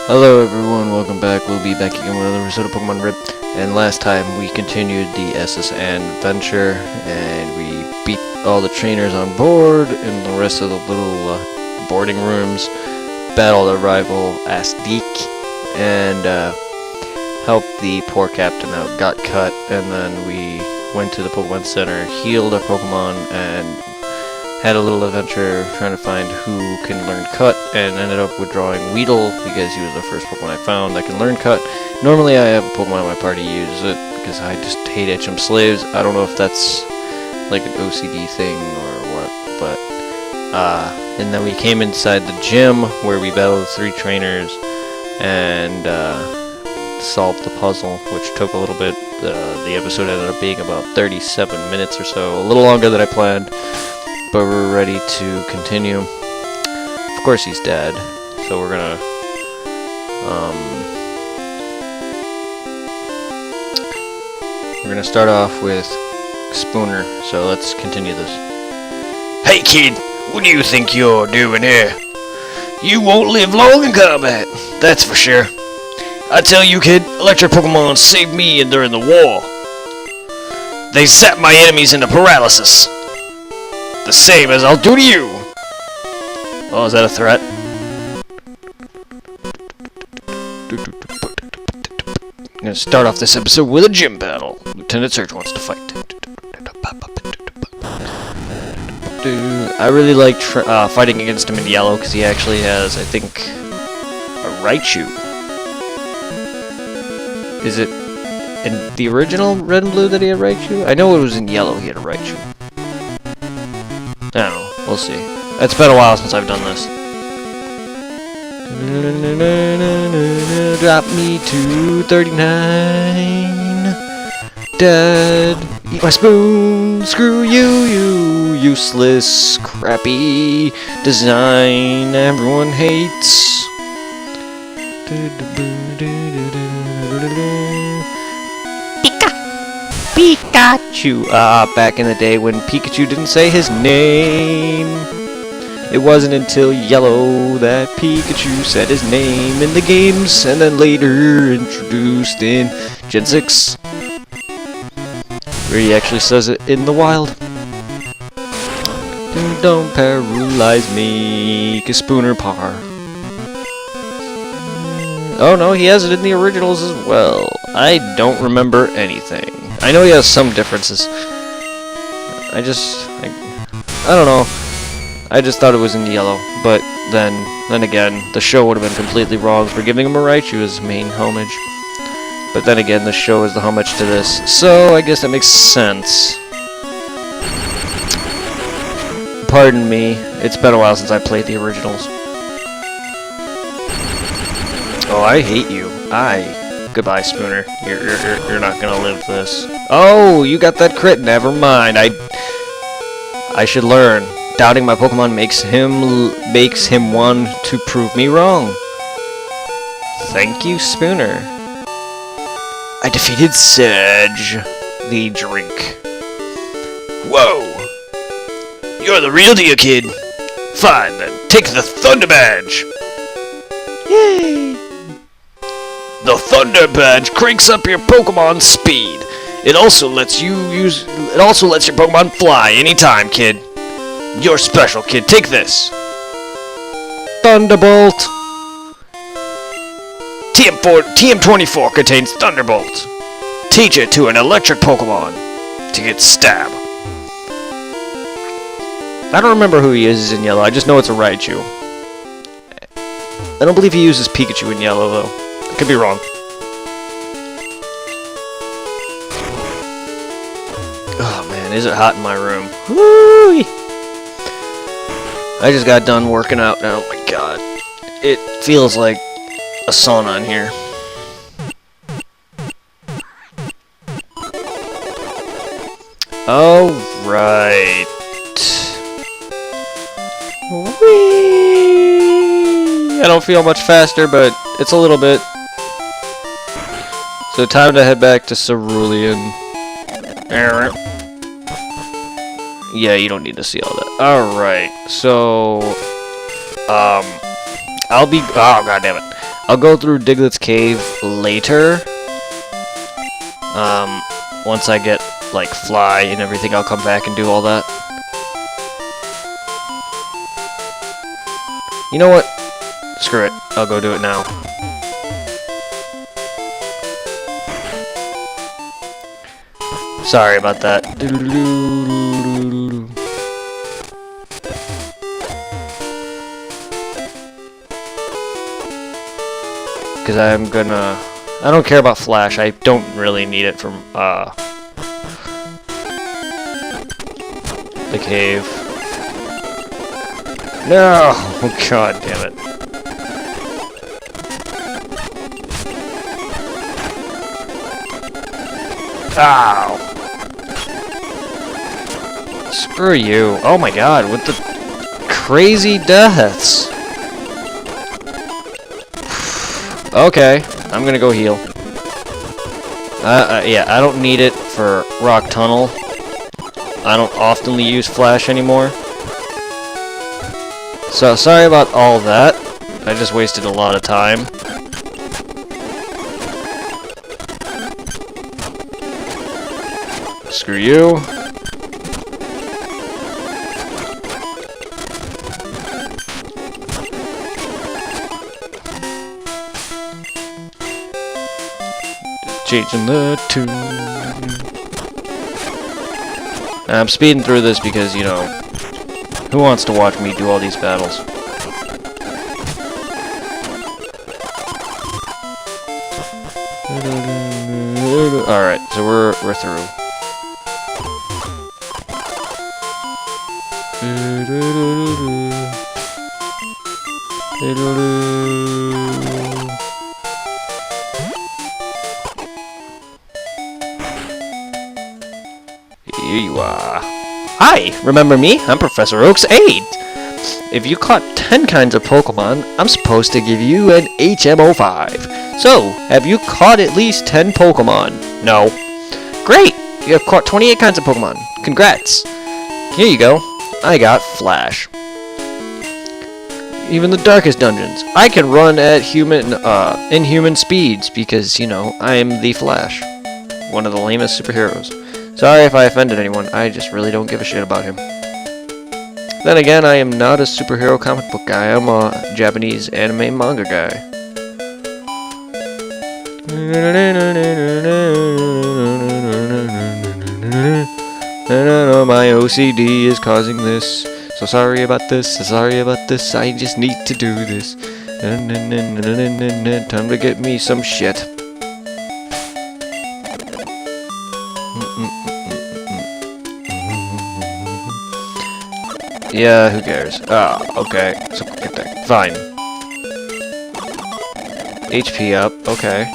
Hello everyone, welcome back. We'll be back again with another episode of Pokemon Rip. And last time we continued the SSN adventure, and we beat all the trainers on board in the rest of the little boarding rooms, battled our rival Asdeek, and helped the poor captain out, got cut, and then we went to the Pokemon Center, healed our Pokemon, and had a little adventure trying to find who can learn Cut, and ended up withdrawing Weedle because he was the first Pokemon I found that can learn Cut. Normally I have a Pokemon in my party use it because I just hate HM slaves. I don't know if that's like an OCD thing or what, but and then we came inside the gym where we battled 3 trainers and solved the puzzle, which took a little bit. The episode ended up being about 37 minutes or so, a little longer than I planned. But we're ready to continue. Of course he's dead, so we're gonna start off with Spooner, so let's continue this. Hey kid, what do you think you're doing here? You won't live long in combat, that's for sure. I tell you kid, electric Pokemon saved me during the war. They zapped my enemies into paralysis. The same as I'll do to you! Oh, is that a threat? I'm gonna start off this episode with a gym battle. Lieutenant Surge wants to fight. I really like fighting against him in yellow because he actually has, I think, a Raichu. Is it in the original Red and Blue that he had Raichu? I know it was in yellow he had a Raichu. I don't know. We'll see. It's been a while since I've done this. Drop me to 39. Dead. Eat my spoon. Screw you, you useless, crappy design everyone hates. Pikachu! Back in the day when Pikachu didn't say his name. It wasn't until Yellow that Pikachu said his name in the games, and then later introduced in Gen 6, where he actually says it in the wild. Don't paralyze me, 'cause Spooner Par. Oh no, he has it in the originals as well. I don't remember anything. I know he has some differences. I don't know. I just thought it was in yellow, but then again, the show would have been completely wrong for giving him a Raichu as main homage. But then again, the show is the homage to this, so I guess that makes sense. Pardon me, it's been a while since I played the originals. Oh, I hate you. Goodbye, Spooner. You're not gonna live this. Oh, you got that crit. Never mind. I should learn. Doubting my Pokemon makes him one to prove me wrong. Thank you, Spooner. I defeated Sedge, the drink. Whoa! You're the real deal, kid. Fine, then. Take the Thunder Badge. Yay! The Thunder Badge cranks up your Pokemon's speed. It also lets your Pokemon fly anytime, kid. You're special, kid. Take this. Thunderbolt. TM24 contains Thunderbolt. Teach it to an electric Pokemon to get stabbed. I don't remember who he is in yellow. I just know it's a Raichu. I don't believe he uses Pikachu in yellow, though. I could be wrong. Oh man, is it hot in my room? Woo! I just got done working out now. Oh my god. It feels like a sauna in here. Alright. Whee! I don't feel much faster, but it's a little bit. So time to head back to Cerulean. Yeah, you don't need to see all that. Alright, so... I'll be... Oh, god damn it. I'll go through Diglett's cave later. Once I get like fly and everything, I'll come back and do all that. You know what? Screw it. I'll go do it now. Sorry about that. Because I'm gonna... I don't care about flash. I don't really need it from the cave. No! Oh, god damn it. Ow! Screw you. Oh my god, with the crazy deaths. Okay, I'm gonna go heal. Yeah, I don't need it for Rock Tunnel. I don't oftenly use flash anymore. So, sorry about all that. I just wasted a lot of time. Screw you. Changing the tune. I'm speeding through this because, you know, who wants to watch me do all these battles? Alright, so we're through. Here you are. Hi! Remember me? I'm Professor Oak's aide! If you caught 10 kinds of Pokemon, I'm supposed to give you an HM05. So, have you caught at least 10 Pokemon? No. Great! You have caught 28 kinds of Pokemon. Congrats! Here you go. I got Flash. Even the darkest dungeons. I can run at inhuman speeds because, you know, I am the Flash. One of the lamest superheroes. Sorry if I offended anyone, I just really don't give a shit about him. Then again, I am not a superhero comic book guy, I'm a Japanese anime manga guy. My OCD is causing this, so sorry about this, I just need to do this. Time to get me some shit. Yeah, who cares? Ah, okay. So quick attack. Fine. HP up. Okay.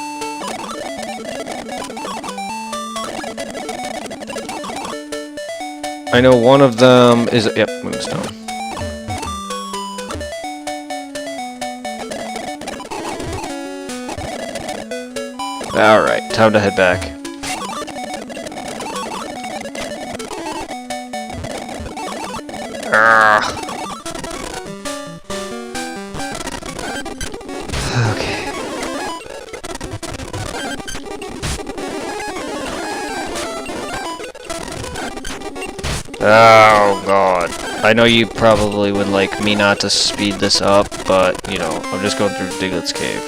I know one of them is... Yep, Moonstone. Alright, time to head back. Okay. Oh god. I know you probably would like me not to speed this up, but, you know, I'm just going through Diglett's cave.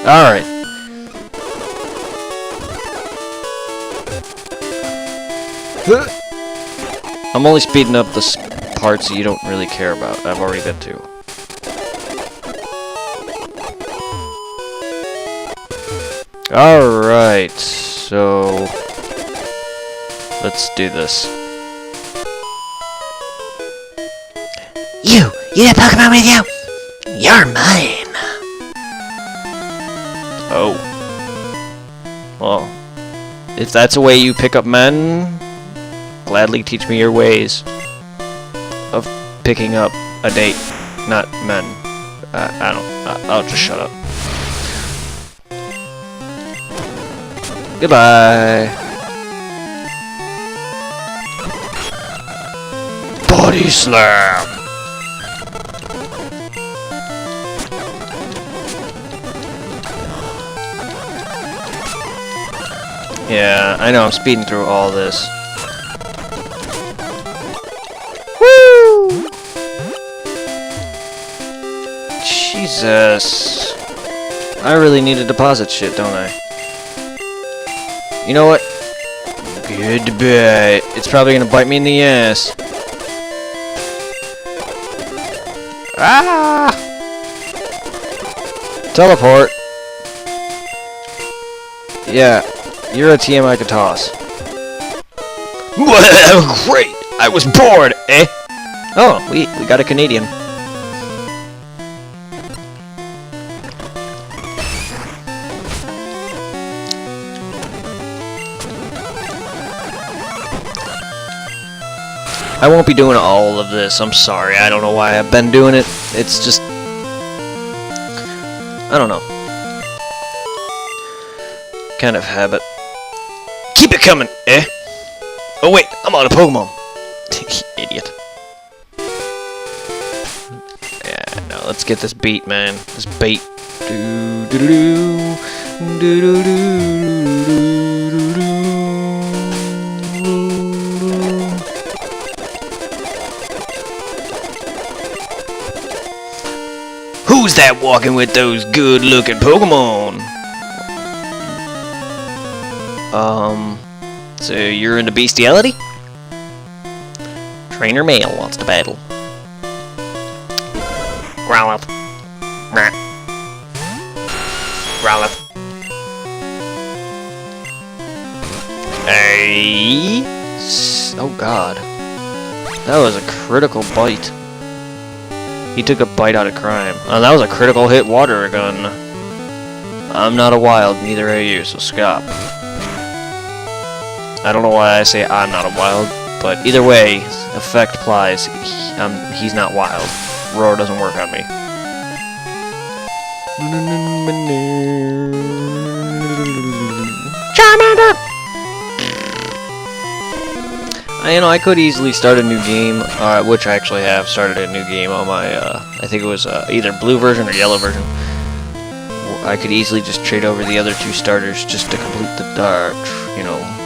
Alright. I'm only speeding up the parts you don't really care about. I've already been to. Alright, so let's do this. You have Pokemon with you? You're mine. Oh. Well, if that's a way you pick up men, gladly teach me your ways of picking up a date, not men. I'll just shut up. Goodbye. Body slam. Yeah, I know, I'm speeding through all this. Woo! Jesus. I really need to deposit shit, don't I? You know what? Goodbye. It's probably gonna bite me in the ass. Ah! Teleport. Yeah, you're a TM I could toss. Well, great! I was bored, eh? Oh, we got a Canadian. I won't be doing all of this. I'm sorry. I don't know why I've been doing it. It's just... I don't know. Kind of habit. Keep it coming, eh? Oh wait, I'm out of Pokemon. Idiot. Yeah, no, let's get this beat, man. This bait. Do do do do do do do do. Who's that walking with those good-looking Pokemon? So you're into bestiality? Trainer male wants to battle. Growlithe. Meh. Growlithe. Hey. Oh god. That was a critical bite. He took a bite out of crime. Oh, that was a critical hit water gun. I'm not a wild, neither are you, so stop. I don't know why I say I'm not a wild, but either way, effect applies. He's not wild. Roar doesn't work on me. Charmander! I could easily start a new game, which I actually have started a new game on my, I think it was either blue version or yellow version. I could easily just trade over the other two starters just to complete the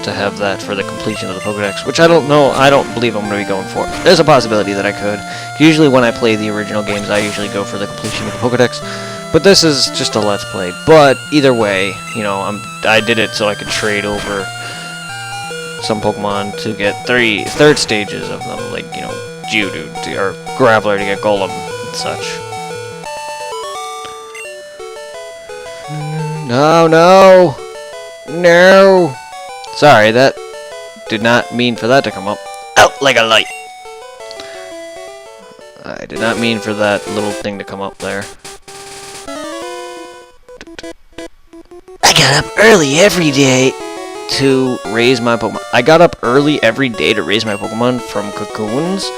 to have that for the completion of the Pokedex, which I don't know, I don't believe I'm going to be going for. There's a possibility that I could. Usually when I play the original games, I usually go for the completion of the Pokedex, but this is just a Let's Play. But either way, I did it so I could trade over some Pokemon to get third stages of them, like, Geodude or Graveler to get Golem and such. No, no! No! Sorry, that did not mean for that to come up. Out like a light. I did not mean for that little thing to come up there. I got up early every day. To raise my Pokemon. I got up early every day to raise my Pokemon from cocoons.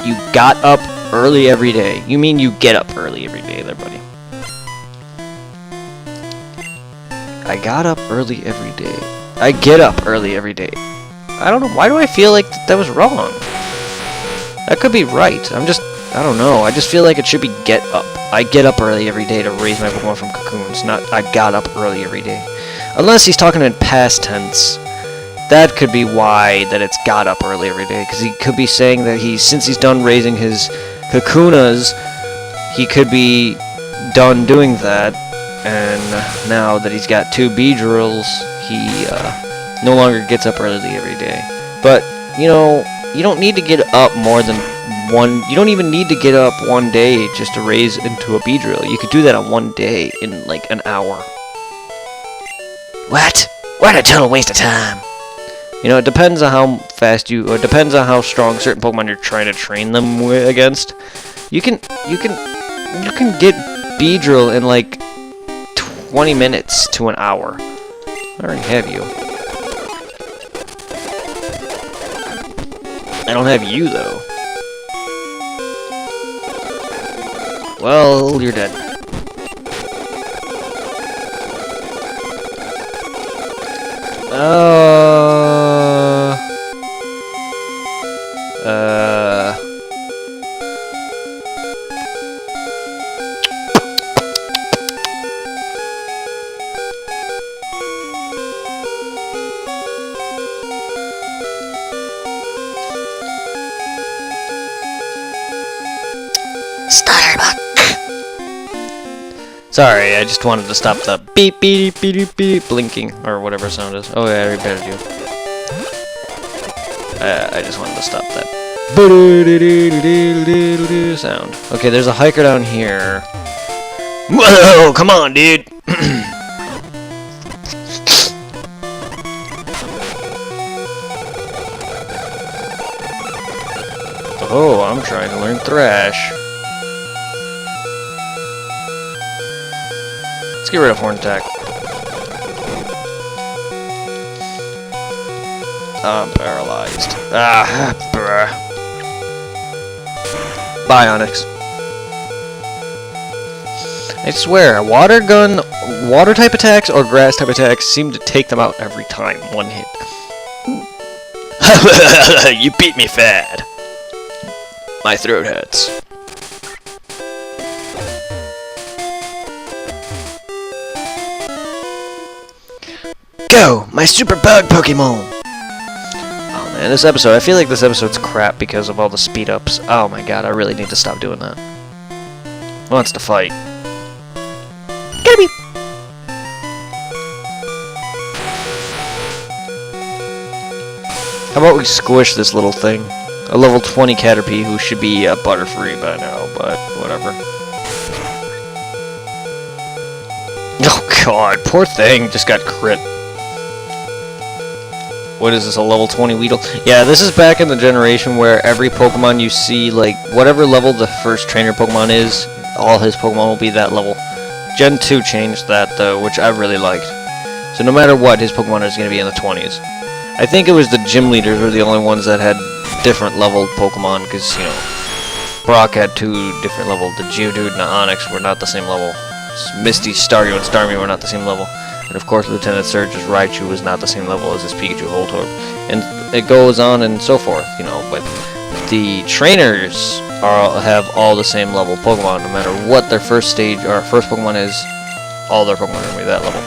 You got up early every day. You mean you get up early every day there, buddy. I got up early every day. I get up early every day. I don't know. Why do I feel like that was wrong? That could be right. I don't know. I just feel like it should be get up. I get up early every day to raise my Pokemon from cocoons, not I got up early every day. Unless he's talking in past tense. That could be why that it's got up early every day. Because he could be saying that since he's done raising his Kakunas, he could be done doing that. And now that he's got 2 Beedrills, he no longer gets up early every day. But, you don't need to get up more than one. You don't even need to get up one day just to raise into a Beedrill. You could do that on one day in like an hour. What? What a total waste of time. It depends on how fast it depends on how strong certain Pokemon you're trying to train them against. You can get Beedrill in like 20 minutes to an hour. I already have you. I don't have you though. Well, you're dead. Starbuck. Sorry, I just wanted to stop the beep beep beep beep beep blinking or whatever sound is. Oh yeah, I better do. I just wanted to stop that sound. Okay, there's a hiker down here. Whoa, come on, dude. Oh, I'm trying to learn thrash. Let's get rid of horn attack. I'm paralyzed. Ah, bruh. Bye, Onyx. I swear, water type attacks or grass type attacks seem to take them out every time. One hit. You beat me fad. My throat hurts. Go, my super bug Pokemon. Oh man, this episode, I feel like this episode's crap because of all the speed ups. Oh my god, I really need to stop doing that. Wants to fight. Get me. How about we squish this little thing? A level 20 Caterpie who should be Butterfree by now, but whatever. Oh god, poor thing, just got crit. What is this, a level 20 Weedle? Yeah, this is back in the generation where every Pokemon you see, like, whatever level the first trainer Pokemon is, all his Pokemon will be that level. Gen 2 changed that, though, which I really liked. So no matter what, his Pokemon is going to be in the 20s. I think it was the gym leaders were the only ones that had different leveled Pokemon, because, you know, Brock had 2 different level. The Geodude and the Onix were not the same level. Misty, Staryu, and Starmie were not the same level. And of course, Lieutenant Surge's Raichu was not the same level as his Pikachu Voltorb. And it goes on and so forth, you know, but the trainers have all the same level Pokemon, no matter what their first stage or first Pokemon is, all their Pokemon are going to be that level.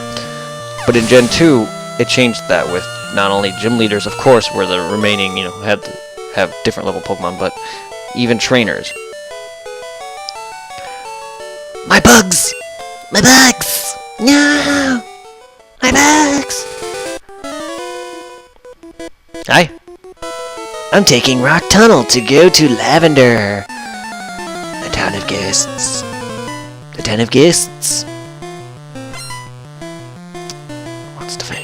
But in Gen 2, it changed that with not only gym leaders, of course, where the remaining, you know, have different level Pokemon, but even trainers. My bugs. My bugs. No. My bugs. Hi. I'm taking Rock Tunnel to go to Lavender. The town of ghosts. The town of ghosts. What's the fate?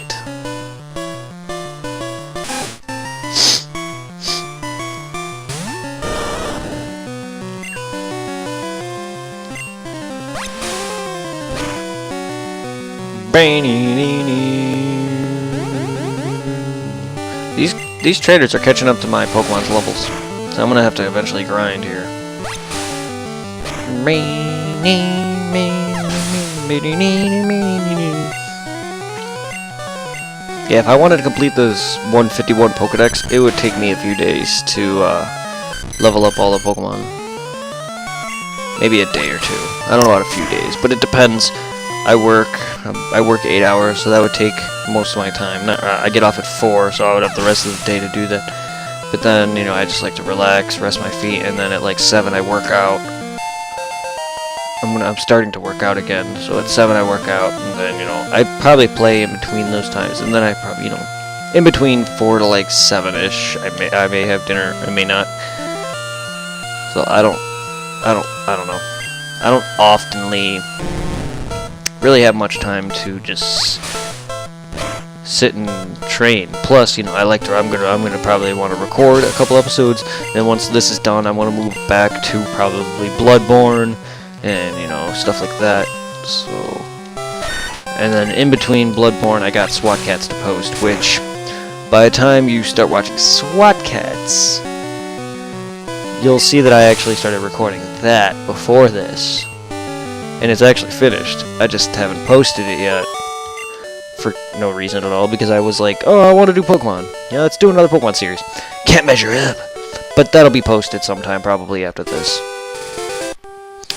These traders are catching up to my Pokemon's levels, so I'm gonna have to eventually grind here. Yeah, if I wanted to complete this 151 Pokedex, it would take me a few days to level up all the Pokemon. Maybe a day or two. I don't know about a few days, but it depends. I work 8 hours, so that would take most of my time. I get off at 4, so I would have the rest of the day to do that. But then, you know, I just like to relax, rest my feet, and then at like 7 I work out. I'm starting to work out again, so at 7 I work out, and then, you know, I probably play in between those times, and then I probably, you know, in between 4 to like 7-ish, I may have dinner, I may not. So I don't know. I don't oftenly really have much time to just sit and train. Plus, you know, I'm gonna probably want to record a couple episodes. Then once this is done, I want to move back to probably Bloodborne and, you know, stuff like that. So, and then in between Bloodborne, I got SWAT Cats to post, which by the time you start watching SWAT Cats, you'll see that I actually started recording that before this. And it's actually finished. I just haven't posted it yet. For no reason at all, because I was like, oh, I want to do Pokemon. Yeah, let's do another Pokemon series. Can't measure up. But that'll be posted sometime, probably after this.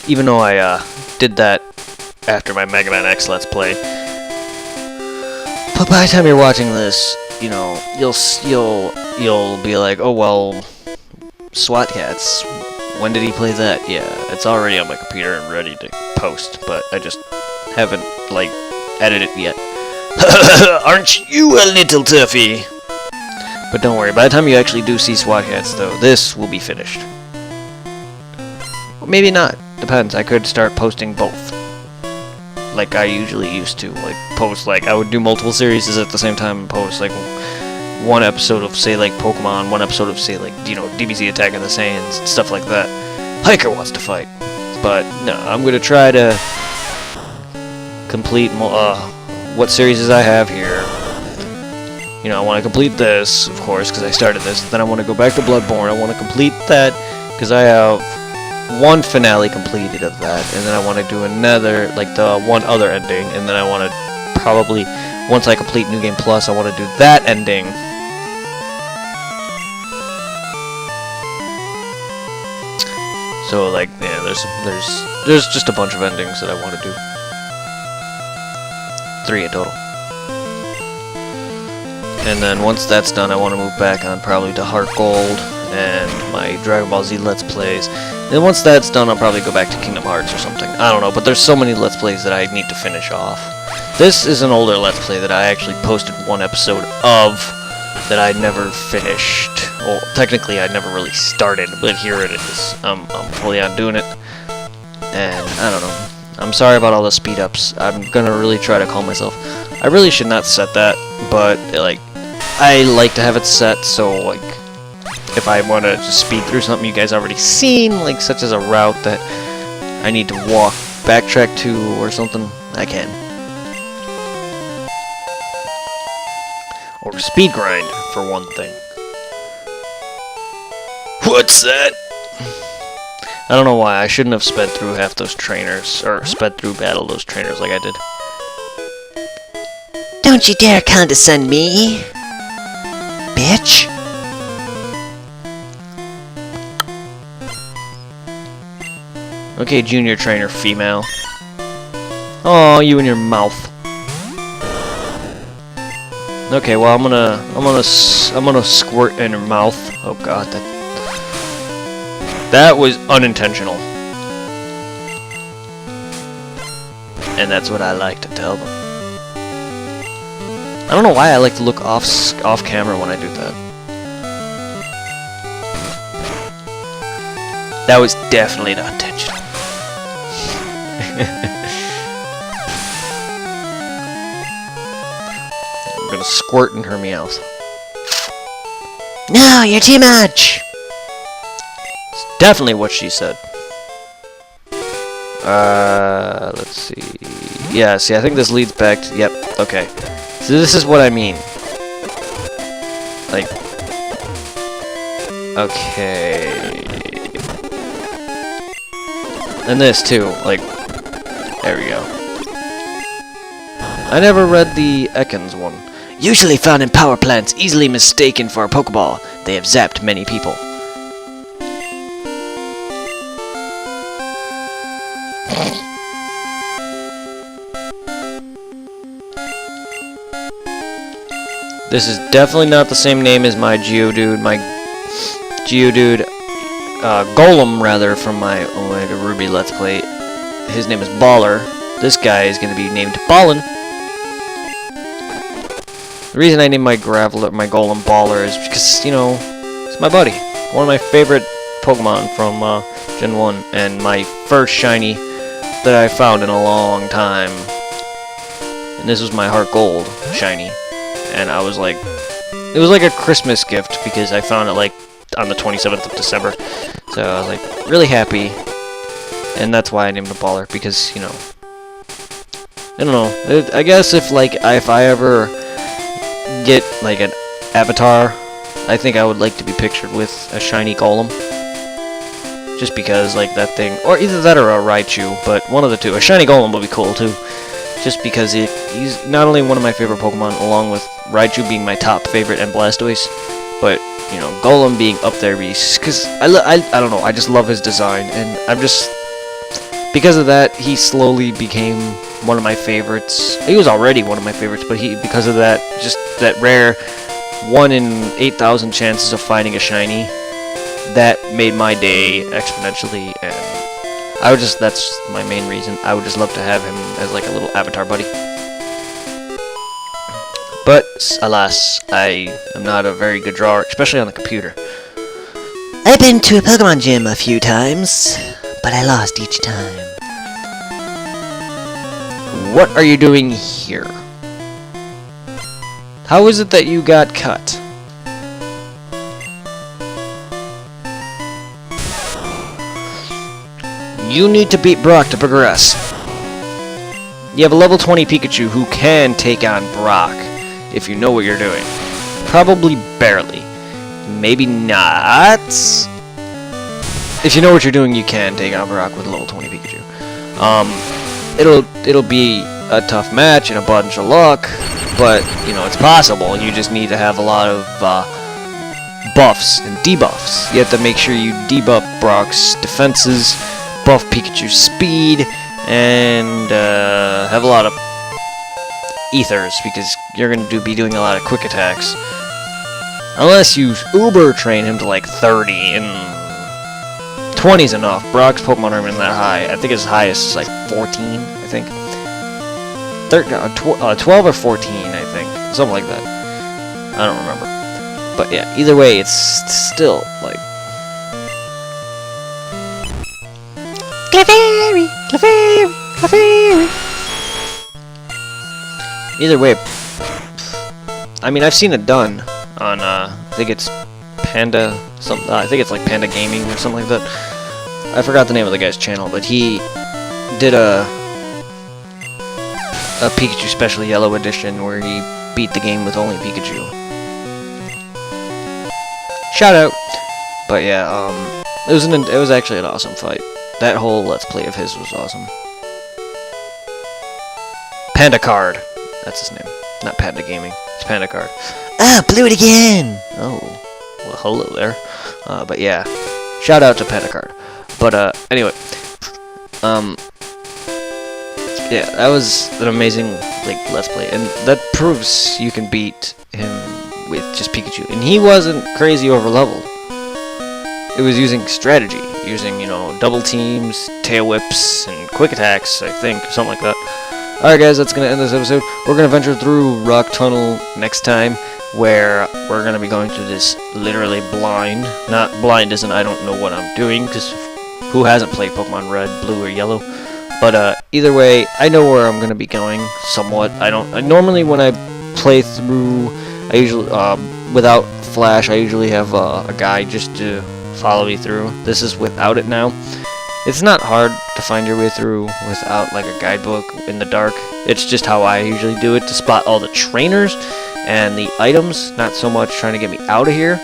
Even though I did that after my Mega Man X Let's Play. But by the time you're watching this, you know, you'll be like, oh well, SWAT Cats. when did he play that? Yeah, it's already on my computer and ready to post, but I just haven't, like, edited it yet. Aren't you a little toughy? But don't worry, by the time you actually do see SWAT Cats, though, this will be finished. Maybe not. Depends. I could start posting both. Like I usually used to. Like, post, like, I would do multiple series at the same time and post, like, one episode of, say, like, Pokemon, one episode of, say, like, you know, DBZ Attack of the Saiyans, stuff like that. Hiker wants to fight. But, no, I'm gonna try to complete, what series I have here. You know, I want to complete this, of course, because I started this. Then I want to go back to Bloodborne. I want to complete that, because I have one finale completed of that. And then I want to do another, like, the one other ending. And then I want to probably, once I complete New Game Plus, I want to do that ending. So, like, yeah, there's just a bunch of endings that I want to do. 3 in total. And then once that's done, I want to move back on probably to Heart Gold and my Dragon Ball Z Let's Plays. And once that's done, I'll probably go back to Kingdom Hearts or something. I don't know, but there's so many Let's Plays that I need to finish off. This is an older Let's Play that I actually posted one episode of that I never finished. Well, technically I never really started, but here it is. I'm fully on doing it. And I don't know. I'm sorry about all the speed ups. I'm gonna really try to calm myself. I really should not set that, but like, I like to have it set so like, if I want to just speed through something you guys already seen, like such as a route that I need to backtrack to or something, I can. Or speed grind, for one thing. What's that? I don't know why, I shouldn't have sped through half those trainers, or sped through battle those trainers like I did. Don't you dare condescend me, bitch. Okay, junior trainer female. Oh, you and your mouth. Okay, well I'm gonna squirt in her mouth. Oh god, that was unintentional. And that's what I like to tell them. I don't know why I like to look off camera when I do that. That was definitely not intentional. I'm gonna squirt in her meows. No, you're too much. It's definitely what she said. Let's see. Yeah, see, I think this leads back to... Yep, okay. So this is what I mean. Like... Okay... And this, too. Like... There we go. I never read the Ekans one. Usually found in power plants, easily mistaken for a Pokeball. They have zapped many people. This is definitely not the same name as my Geodude. My Geodude, Golem, rather, from my Omega Ruby Let's Play. His name is Baller. This guy is going to be named Ballin. The reason I named my Golem Baller is because, you know, it's my buddy. One of my favorite Pokemon from Gen 1, and my first shiny that I found in a long time. And this was my Heart Gold shiny. And I was like, it was like a Christmas gift because I found it like on the 27th of December. So I was like really happy. And that's why I named it Baller, because, you know, I don't know. I guess if I ever get like an avatar, I think I would like to be pictured with a shiny Golem. Just because, like, that thing, or either that or a Raichu, but one of the two. A shiny Golem would be cool too. Just because he's not only one of my favorite Pokemon, along with Raichu being my top favorite and Blastoise, but, you know, Golem being up there, because I don't know, I just love his design, and I'm just, because of that, he slowly became one of my favorites. He was already one of my favorites, but because of that, just that rare 1 in 8,000 chances of finding a shiny, that made my day exponentially, and that's my main reason. I would just love to have him as like a little avatar buddy. But alas, I am not a very good drawer, especially on the computer. I've been to a Pokemon gym a few times, but I lost each time. What are you doing here? How is it that you got cut? You need to beat Brock to progress. You have a level 20 Pikachu who can take on Brock if you know what you're doing. Probably barely. Maybe not. If you know what you're doing, you can take on Brock with a level 20 Pikachu. It'll be a tough match and a bunch of luck, but you know it's possible. You just need to have a lot of buffs and debuffs. You have to make sure you debuff Brock's defenses, buff Pikachu's speed, and have a lot of ethers, because you're going to be doing a lot of quick attacks. Unless you uber train him to like 30, and 20's enough. Brock's Pokemon aren't even that high. I think his highest is like 14, I think. 12 or 14, I think. Something like that. I don't remember. But yeah, either way, it's still like... Clefairy! Clefairy! Clefairy! Either way, I mean, I've seen it done on, I think it's Panda, I think it's like Panda Gaming or something like that. I forgot the name of the guy's channel, but he did a Pikachu Special Yellow Edition where he beat the game with only Pikachu. Shout out! But yeah, it was actually an awesome fight. That whole Let's Play of his was awesome. Panda Card. That's his name. Not Panda Gaming. It's Panda Card. Ah, blew it again! Oh. Well, hello there. But yeah. Shout out to Panda Card. But, anyway. Yeah, that was an amazing, like, Let's Play. And that proves you can beat him with just Pikachu. And he wasn't crazy over leveled. It was using strategy. Using, you know, double teams, tail whips, and quick attacks, I think. Something like that. Alright guys, that's going to end this episode. We're going to venture through Rock Tunnel next time, where we're going to be going through this literally blind. Not blind as in I don't know what I'm doing, because who hasn't played Pokemon Red, Blue, or Yellow? But either way, I know where I'm going to be going, somewhat. Normally when I play through, I usually, without Flash, I usually have a guide just to follow me through. This is without it now. It's not hard to find your way through without like a guidebook in the dark. It's just how I usually do it, to spot all the trainers and the items, not so much trying to get me out of here.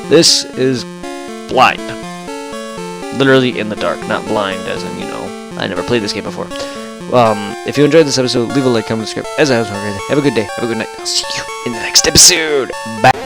This is blind. Literally in the dark, not blind as in, you know, I never played this game before. If you enjoyed this episode, leave a like, comment, subscribe. As I was, have a good day, have a good night. I'll see you in the next episode. Bye.